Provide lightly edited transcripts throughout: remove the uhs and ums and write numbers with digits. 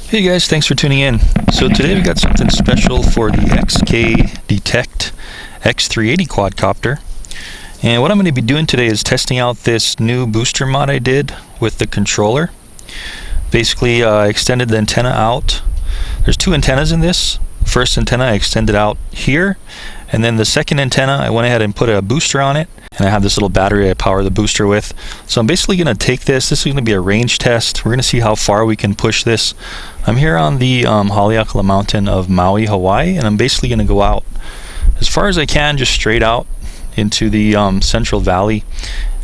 Hey guys, thanks for tuning in. So today we got something special for the XK Detect X380 quadcopter. And what I'm going to be doing today is testing out this new booster mod I did with the controller. Basically, I extended the antenna out. There's two antennas in this. First antenna I extended out here, and then the second antenna I went ahead and put a booster on it, and I have this little battery I power the booster with. So I'm basically going to take this is going to be a range test. We're going to see how far we can push this. I'm here on the Haleakala mountain of Maui, Hawaii, and I'm basically going to go out as far as I can, just straight out into the Central Valley,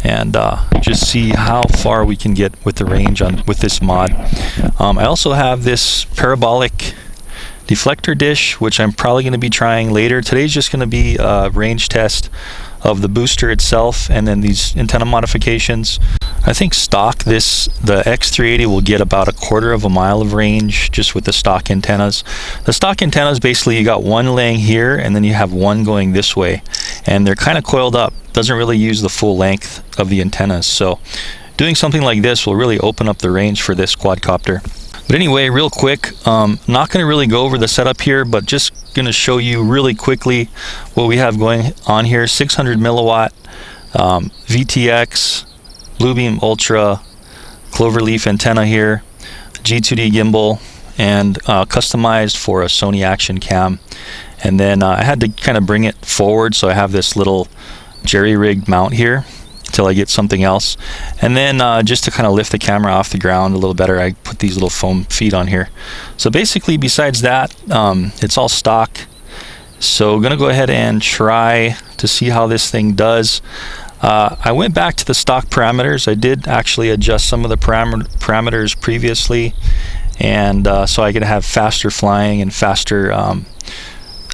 and just see how far we can get with the range with this mod. I also have this parabolic deflector dish, which I'm probably going to be trying later. Today's just going to be a range test of the booster itself and then these antenna modifications. I think stock the X380 will get about 1/4 of a mile of range just with the stock antennas. The stock antennas, basically you got one laying here and then you have one going this way, and they're kind of coiled up. Doesn't really use the full length of the antennas, so doing something like this will really open up the range for this quadcopter. But anyway, real quick, not going to really go over the setup here, but just going to show you really quickly what we have going on here. 600 milliwatt VTX Bluebeam Ultra cloverleaf antenna here, G2D gimbal, and customized for a Sony action cam. And then I had to kind of bring it forward, so I have this little jerry-rigged mount here until I get something else. And then just to kind of lift the camera off the ground a little better, I put these little foam feet on here. So basically, besides that, it's all stock. So gonna go ahead and try to see how this thing does. I went back to the stock parameters. I did actually adjust some of the parameters previously, and so I could have faster flying and faster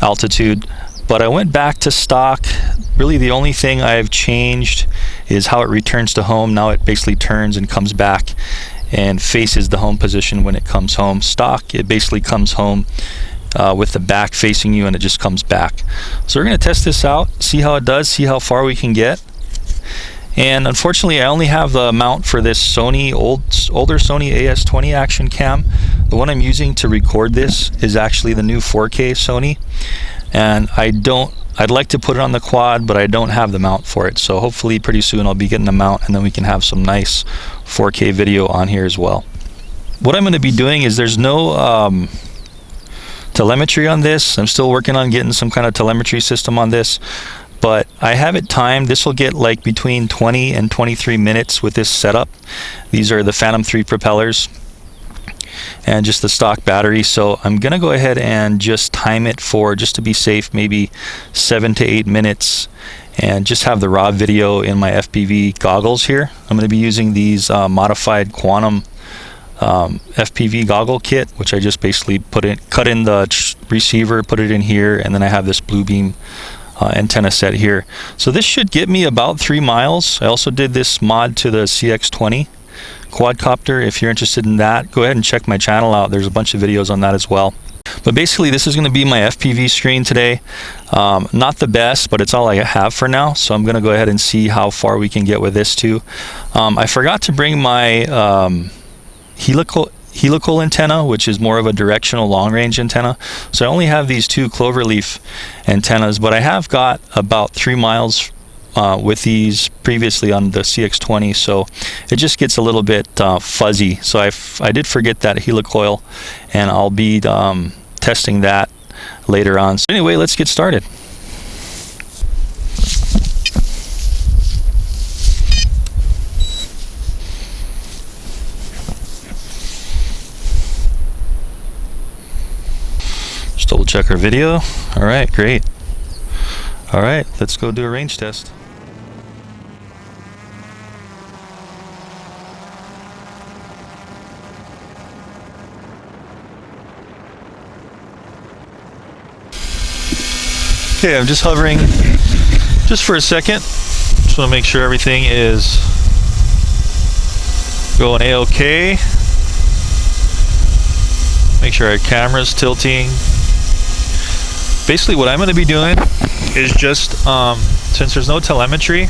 altitude. But I went back to stock. Really the only thing I've changed is how it returns to home. Now it basically turns and comes back and faces the home position when it comes home. Stock, it basically comes home with the back facing you, and it just comes back. So we're going to test this out, see how it does, see how far we can get. And unfortunately I only have the mount for this Sony older Sony AS20 action cam. The one I'm using to record this is actually the new 4K Sony, and I'd like to put it on the quad, but I don't have the mount for it. So hopefully pretty soon I'll be getting the mount, and then we can have some nice 4K video on here as well. What I'm going to be doing is there's no telemetry on this. I'm still working on getting some kind of telemetry system on this, but I have it timed. This will get like between 20 and 23 minutes with this setup. These are the Phantom 3 propellers and just the stock battery. So I'm gonna go ahead and just time it for, just to be safe, maybe 7 to 8 minutes, and just have the raw video in my FPV goggles here. I'm going to be using these modified Quantum FPV goggle kit, which I just basically cut in the receiver, put it in here, and then I have this Bluebeam antenna set here. So this should get me about 3 miles. I also did this mod to the CX20 quadcopter. If you're interested in that, go ahead and check my channel out. There's a bunch of videos on that as well. But basically this is going to be my FPV screen today. Not the best, but it's all I have for now. So I'm going to go ahead and see how far we can get with this too. I forgot to bring my helical antenna, which is more of a directional long-range antenna. So I only have these two cloverleaf antennas, but I have got about 3 miles with these previously on the CX20, so it just gets a little bit fuzzy. So I did forget that helicoil, and I'll be testing that later on. So anyway, let's get started. Just double check our video. All right, great. All right, let's go do a range test. Okay, I'm just hovering just for a second. Just want to make sure everything is going A-OK. Make sure our camera's tilting. Basically what I'm going to be doing is just, since there's no telemetry,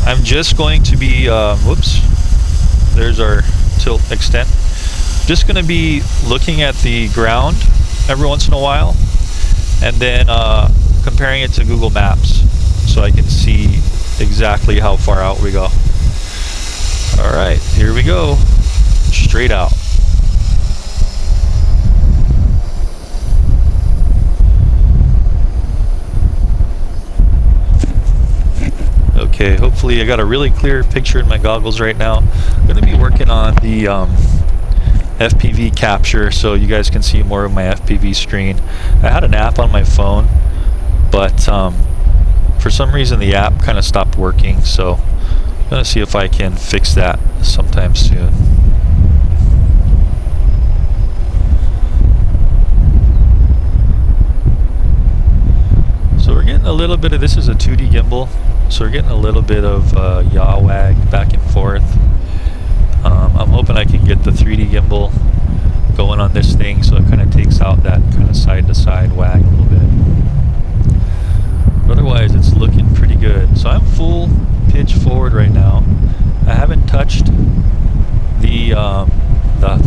I'm just going to be, whoops, there's our tilt extent. just going to be looking at the ground every once in a while, and then comparing it to Google Maps so I can see exactly how far out we go. Alright, here we go. Straight out. Okay, hopefully I got a really clear picture in my goggles right now. I'm going to be working on the FPV capture so you guys can see more of my FPV screen. I had an app on my phone, but for some reason the app kind of stopped working, so I'm going to see if I can fix that sometime soon. So we're getting a little bit of, this is a 2D gimbal, so we're getting a little bit of yaw wag back and forth. I'm hoping I can get the 3D gimbal going on this thing so it kind of takes out that kind of side to side wag a little bit. But otherwise it's looking pretty good. So I'm full pitch forward right now. I haven't touched the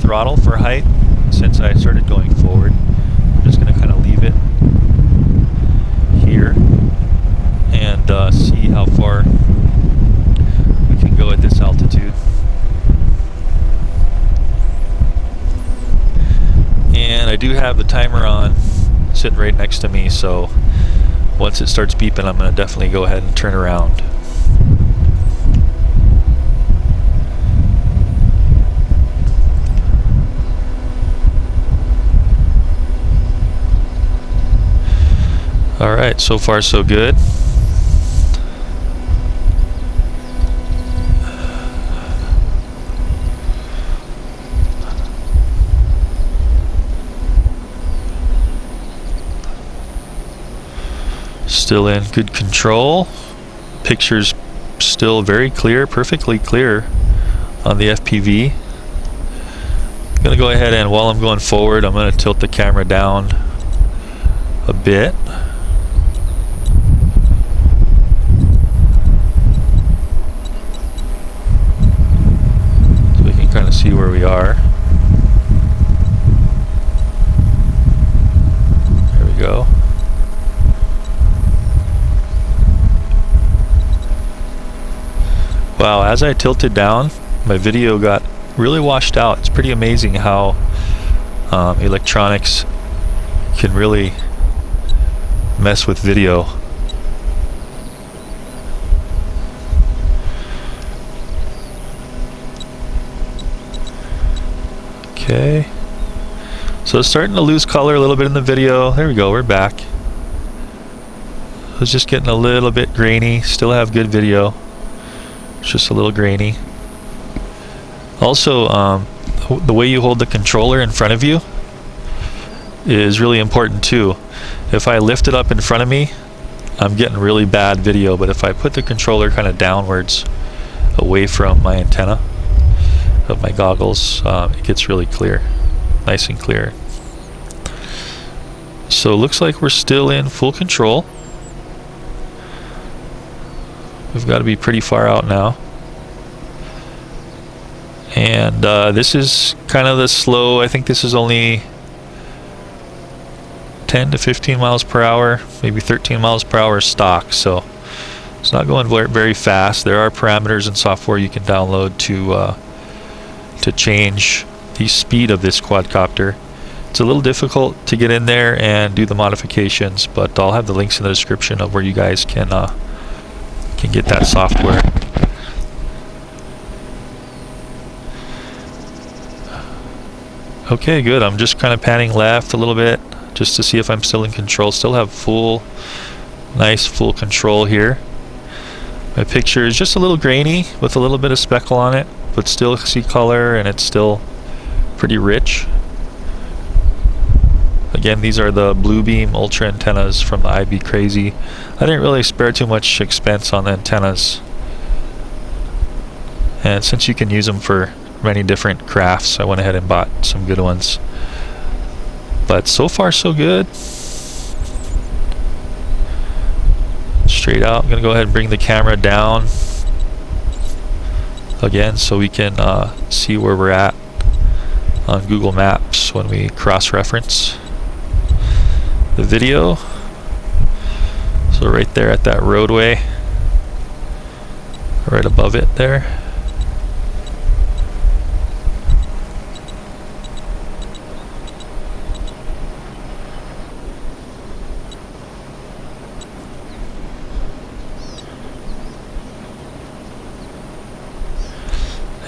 throttle for height since I started going forward. I'm just going to kind of leave it here and see how far we can go at this altitude. And I do have the timer on sitting right next to me, so once it starts beeping I'm going to definitely go ahead and turn around. Alright, so far so good. Still in good control. Picture's still very clear, perfectly clear on the FPV. I'm gonna go ahead and while I'm going forward, I'm gonna tilt the camera down a bit. So we can kind of see where we are. There we go. Wow, as I tilted down, my video got really washed out. It's pretty amazing how electronics can really mess with video. Okay, so it's starting to lose color a little bit in the video. There we go, we're back. It's just getting a little bit grainy. Still have good video. It's just a little grainy. Also, the way you hold the controller in front of you is really important too. If I lift it up in front of me, I'm getting really bad video, but if I put the controller kind of downwards away from my antenna of my goggles, it gets really clear, nice and clear. So it looks like we're still in full control. We've got to be pretty far out now. And this is kind of the slow, I think this is only 10 to 15 miles per hour, maybe 13 miles per hour stock, so it's not going very fast. There are parameters and software you can download to change the speed of this quadcopter. It's a little difficult to get in there and do the modifications, but I'll have the links in the description of where you guys can get that software. Okay, good. I'm just kind of panning left a little bit just to see if I'm still in control. Still have nice full control here. My picture is just a little grainy with a little bit of speckle on it, but still see color and it's still pretty rich. Again, these are the Bluebeam Ultra antennas from the IB Crazy. I didn't really spare too much expense on the antennas, and since you can use them for many different crafts, I went ahead and bought some good ones. But so far so good. Straight out. I'm gonna go ahead and bring the camera down again so we can see where we're at. on Google Maps when we cross-reference the video. So right there at that roadway, right above it there.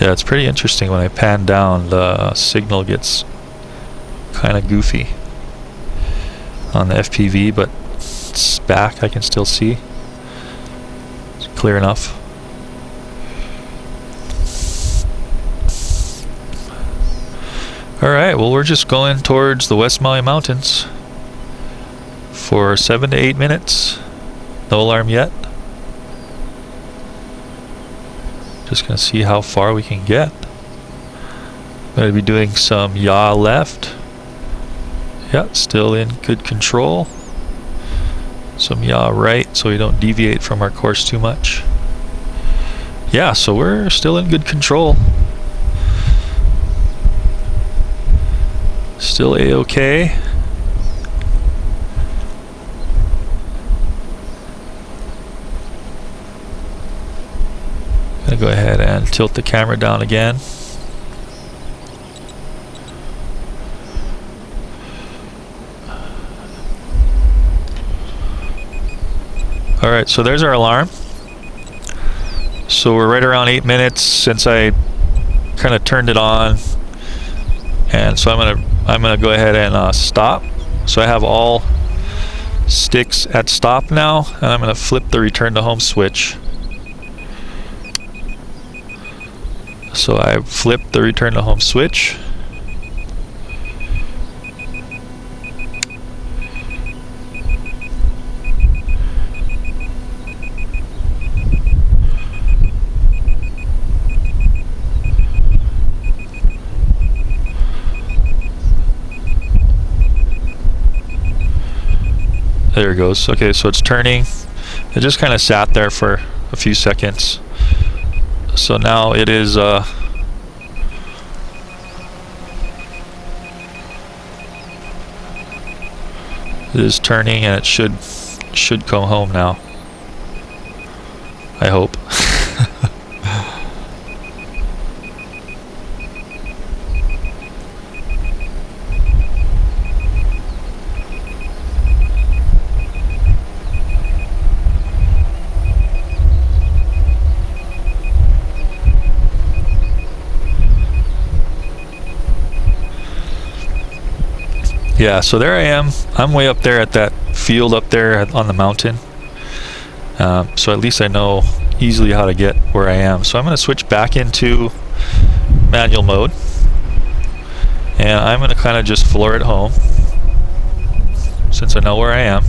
Yeah, it's pretty interesting. When I pan down, the signal gets kind of goofy on the FPV, but it's back. I can still see. It's clear enough. Alright, well, we're just going towards the West Maui Mountains for 7 to 8 minutes. No alarm yet. Just gonna see how far we can get. Gonna be doing some yaw left. Yeah, still in good control. Some yaw right so we don't deviate from our course too much. Yeah, so we're still in good control. Still A-okay. Gonna go ahead and tilt the camera down again. Alright, so there's our alarm. So we're right around 8 minutes since I kind of turned it on. And so I'm gonna go ahead and stop. So I have all sticks at stop now, and I'm gonna flip the return to home switch. So I flipped the return to home switch. There it goes. Okay, so it's turning. It just kind of sat there for a few seconds. So now it is it is turning, and it should come home now. I hope. Yeah, so there I am. I'm way up there at that field up there on the mountain. So at least I know easily how to get where I am. So I'm going to switch back into manual mode. And I'm going to kind of just floor it home, since I know where I am.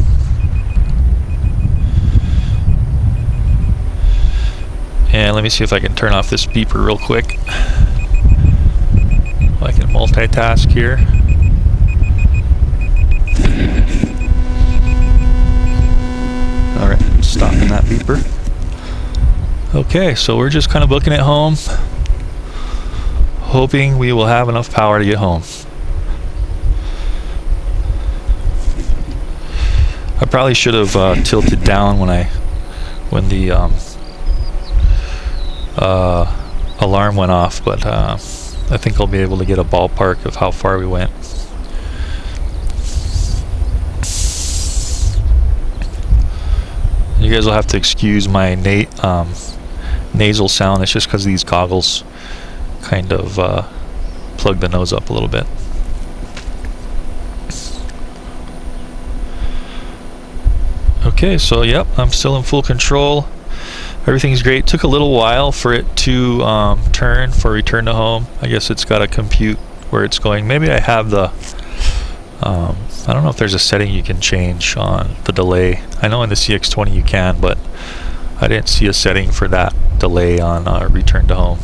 And let me see if I can turn off this beeper real quick. I can multitask here. Alright, stopping that beeper. Okay, so we're just kind of booking it home, hoping we will have enough power to get home. I probably should have tilted down when the alarm went off, but I think I'll be able to get a ballpark of how far we went. You guys will have to excuse my nasal sound. It's just because these goggles kind of plug the nose up a little bit. Okay, so yep, I'm still in full control. Everything's great. Took a little while for it to turn for return to home. I guess it's got to compute where it's going. Maybe I have the I don't know if there's a setting you can change on the delay. I know in the CX20 you can, but I didn't see a setting for that delay on return to home.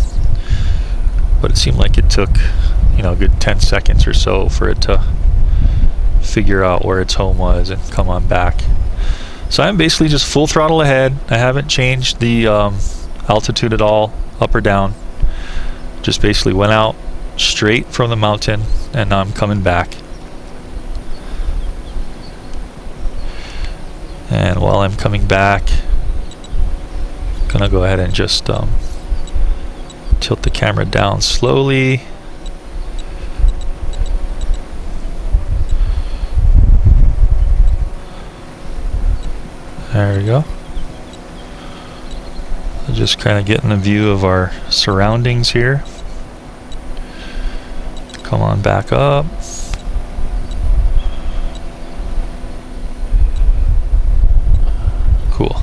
But it seemed like it took, a good 10 seconds or so for it to figure out where its home was and come on back. So I'm basically just full throttle ahead. I haven't changed the altitude at all, up or down. Just basically went out, straight from the mountain, and now I'm coming back. And while I'm coming back, I'm gonna go ahead and just tilt the camera down slowly. There we go. Just kind of getting a view of our surroundings here. Come on back up. Cool.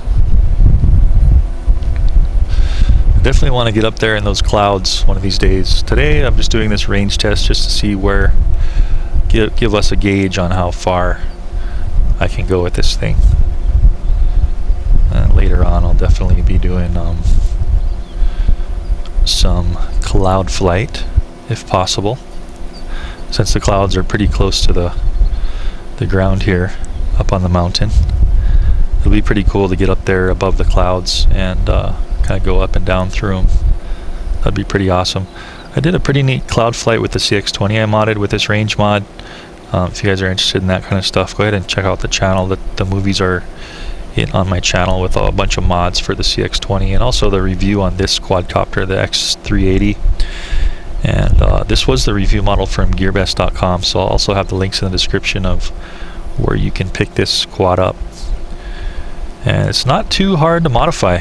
Definitely want to get up there in those clouds one of these days. Today I'm just doing this range test just to see where, give us a gauge on how far I can go with this thing. And later on I'll definitely be doing some cloud flight if possible, since the clouds are pretty close to the ground here up on the mountain. It'll be pretty cool to get up there above the clouds and kind of go up and down through them. That'd be pretty awesome. I did a pretty neat cloud flight with the CX20 I modded with this range mod. If you guys are interested in that kind of stuff, go ahead and check out the channel. The movies are on my channel with a bunch of mods for the CX20, and also the review on this quadcopter, the X380. And this was the review model from gearbest.com, so I'll also have the links in the description of where you can pick this quad up. And it's not too hard to modify.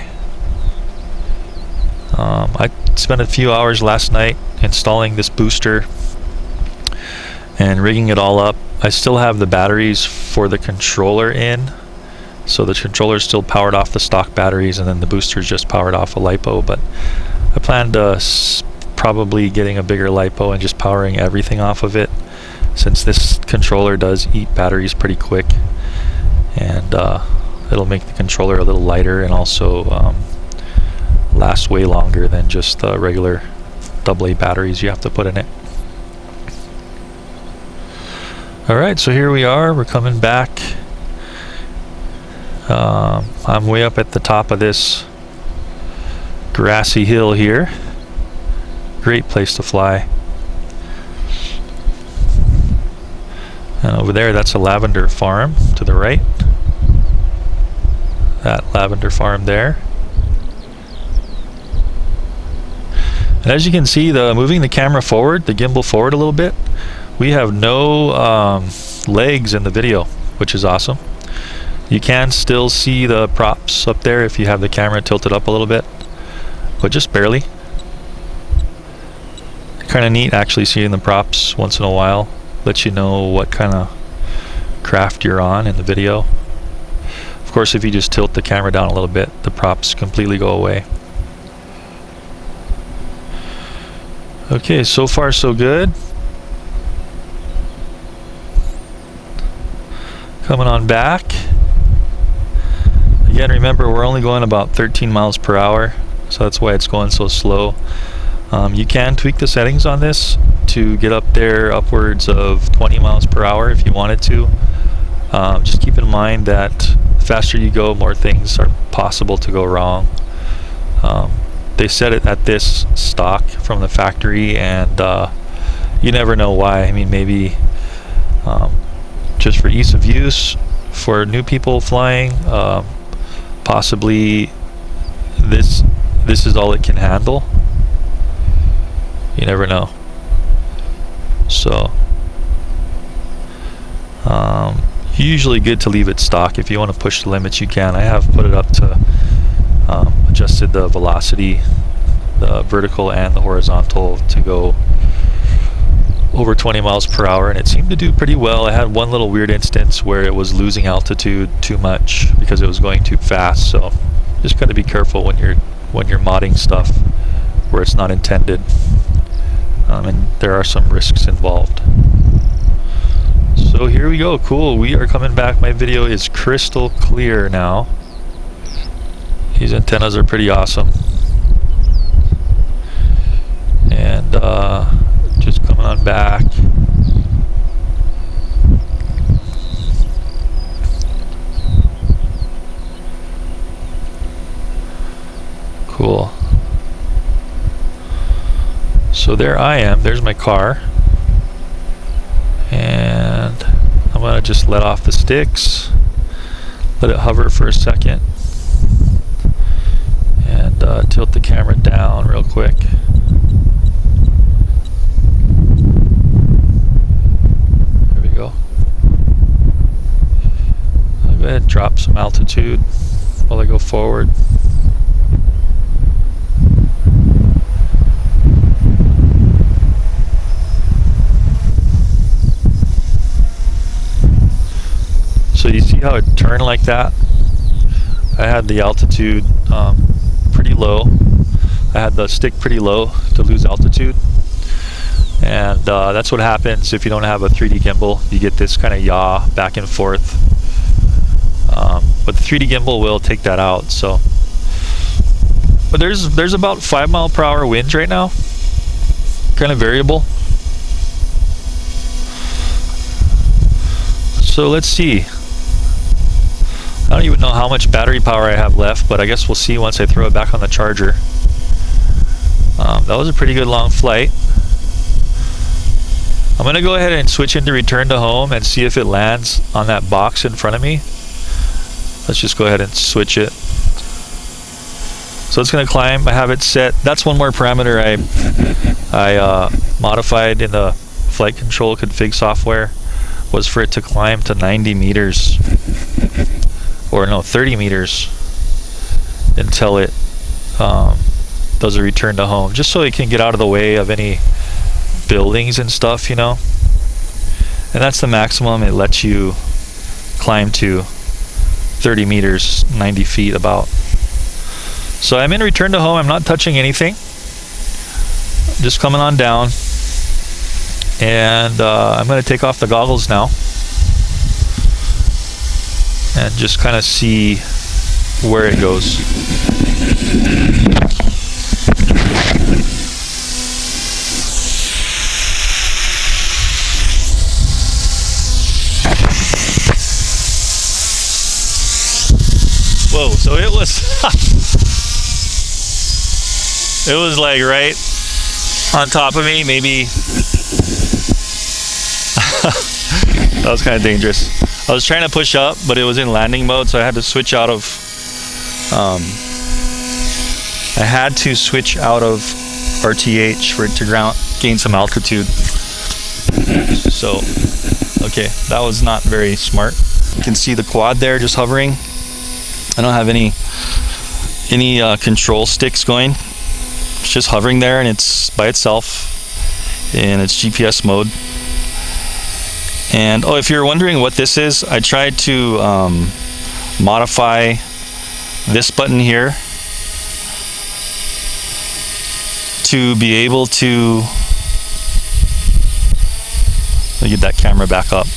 I spent a few hours last night installing this booster and rigging it all up. I still have the batteries for the controller in, so the controller is still powered off the stock batteries, and then the booster is just powered off a LiPo. But I plan to probably getting a bigger LiPo and just powering everything off of it, since this controller does eat batteries pretty quick, and it'll make the controller a little lighter and also last way longer than just the regular AA batteries you have to put in it. Alright, so here we are, we're coming back. I'm way up at the top of this grassy hill here. Great place to fly. And over there, that's a lavender farm to the right. That lavender farm there. And as you can see, moving the camera forward, the gimbal forward a little bit, we have no legs in the video, which is awesome. You can still see the props up there if you have the camera tilted up a little bit, but just barely. Kind of neat actually seeing the props once in a while. Lets you know what kind of craft you're on in the video. Of course, if you just tilt the camera down a little bit, the props completely go away. Okay, so far so good. Coming on back. Again, remember, we're only going about 13 miles per hour, so that's why it's going so slow. You can tweak the settings on this to get up there upwards of 20 miles per hour if you wanted to. Just keep in mind that the faster you go, more things are possible to go wrong. They set it at this stock from the factory, and you never know why. I mean, maybe just for ease of use for new people flying, possibly this is all it can handle. You never know. So usually good to leave it stock. If you want to push the limits, you can. I have put it up to adjusted the velocity, the vertical and the horizontal, to go over 20 miles per hour, and it seemed to do pretty well. I had one little weird instance where it was losing altitude too much because it was going too fast, so just got to be careful when you're modding stuff where it's not intended, and there are some risks involved. So here we go. Cool, we are coming back. My video is crystal clear now. These antennas are pretty awesome. And just coming on back. Cool. So there I am, there's my car, and I'm gonna just let off the sticks, let it hover for a second, and tilt the camera down real quick. There we go. I'll go ahead and drop some altitude while I go forward. So you see how it turned like that? I had the altitude pretty low. I had the stick pretty low to lose altitude. And that's what happens if you don't have a 3D gimbal. You get this kind of yaw back and forth. But the 3D gimbal will take that out. So, but there's about 5 mile per hour winds right now. Kind of variable. So let's see. I don't even know how much battery power I have left, but I guess we'll see once I throw it back on the charger. That was a pretty good long flight. I'm going to go ahead and switch into return to home and see if it lands on that box in front of me. Let's just go ahead and switch it. So it's going to climb. I have it set. That's one more parameter I modified in the flight control config software, was for it to climb to 90 meters. Or no, 30 meters until it does a return to home, just so it can get out of the way of any buildings and stuff, you know. And that's the maximum it lets you climb to, 30 meters, 90 feet about. So I'm in return to home. I'm not touching anything, just coming on down, and I'm going to take off the goggles now and just kind of see where it goes. Whoa, so it was it was like right on top of me, maybe. That was kind of dangerous. I was trying to push up, but it was in landing mode, so I had to switch out of RTH for it to gain some altitude. So, okay, that was not very smart. You can see the quad there just hovering. I don't have any control sticks going. It's just hovering there, and it's by itself in its GPS mode. And oh, if you're wondering what this is, I tried to modify this button here to be able to, let me get that camera back up.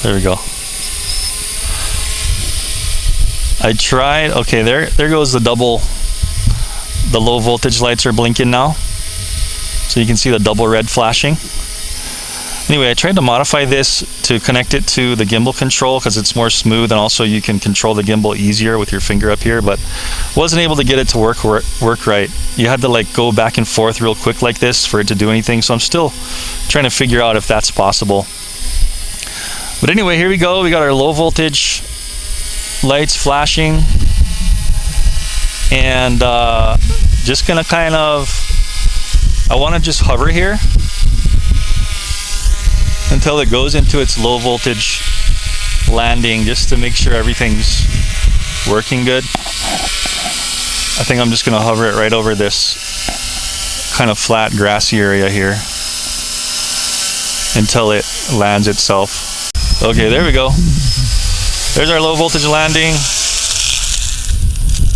There we go. I tried, okay, there goes the low voltage lights are blinking now. So you can see the double red flashing. Anyway, I tried to modify this to connect it to the gimbal control because it's more smooth, and also you can control the gimbal easier with your finger up here, but wasn't able to get it to work right. You had to like go back and forth real quick like this for it to do anything, so I'm still trying to figure out if that's possible. But anyway, here we go. We got our low voltage lights flashing, and just gonna kind of, I want to just hover here until it goes into its low voltage landing, just to make sure everything's working good. I think I'm just going to hover it right over this kind of flat grassy area here until it lands itself. Okay, there we go. There's our low voltage landing.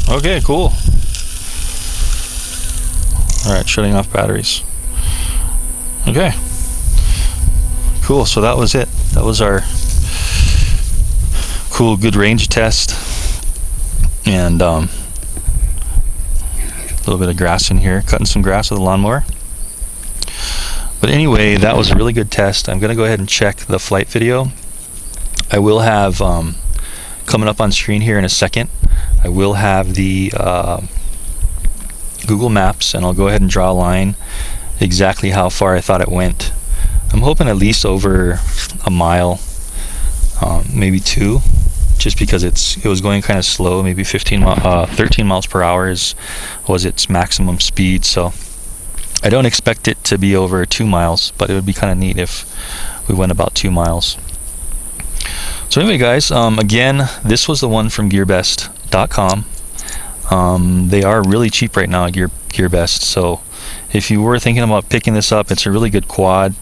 Okay, cool. Alright, shutting off batteries. Okay. Cool, so that was it. That was our cool, good range test. And a little bit of grass in here, cutting some grass with a lawnmower. But anyway, that was a really good test. I'm going to go ahead and check the flight video. I will have, coming up on screen here in a second, I will have the Google Maps, and I'll go ahead and draw a line exactly how far I thought it went. I'm hoping at least over a mile, maybe 2, just because it was going kind of slow. Maybe 13 miles per hour was its maximum speed. So I don't expect it to be over 2 miles, but it would be kind of neat if we went about 2 miles. So anyway, guys, again, this was the one from GearBest.com. They are really cheap right now at GearBest. So if you were thinking about picking this up, it's a really good quad.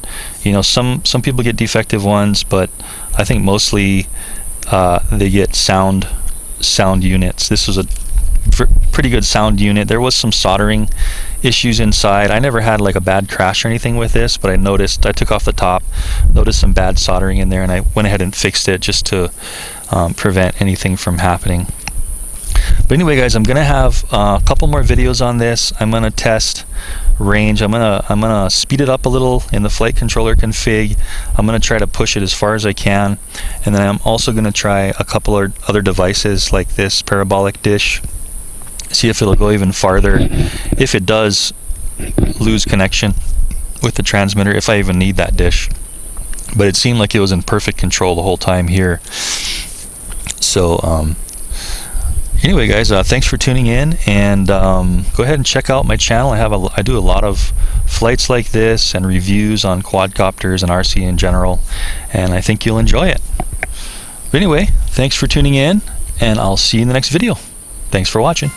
You know, some people get defective ones, but I think mostly they get sound units. This was a pretty good sound unit. There was some soldering issues inside. I never had like a bad crash or anything with this, but I took off the top, noticed some bad soldering in there, and I went ahead and fixed it just to prevent anything from happening. But anyway, guys, I'm gonna have a couple more videos on this. I'm gonna test range. I'm gonna speed it up a little in the flight controller config. I'm gonna try to push it as far as I can, and then I'm also gonna try a couple of other devices like this parabolic dish, see if it'll go even farther, if it does lose connection with the transmitter, if I even need that dish. But it seemed like it was in perfect control the whole time here. So anyway, guys, thanks for tuning in, and go ahead and check out my channel. I do a lot of flights like this and reviews on quadcopters and RC in general, and I think you'll enjoy it. But anyway, thanks for tuning in, and I'll see you in the next video. Thanks for watching.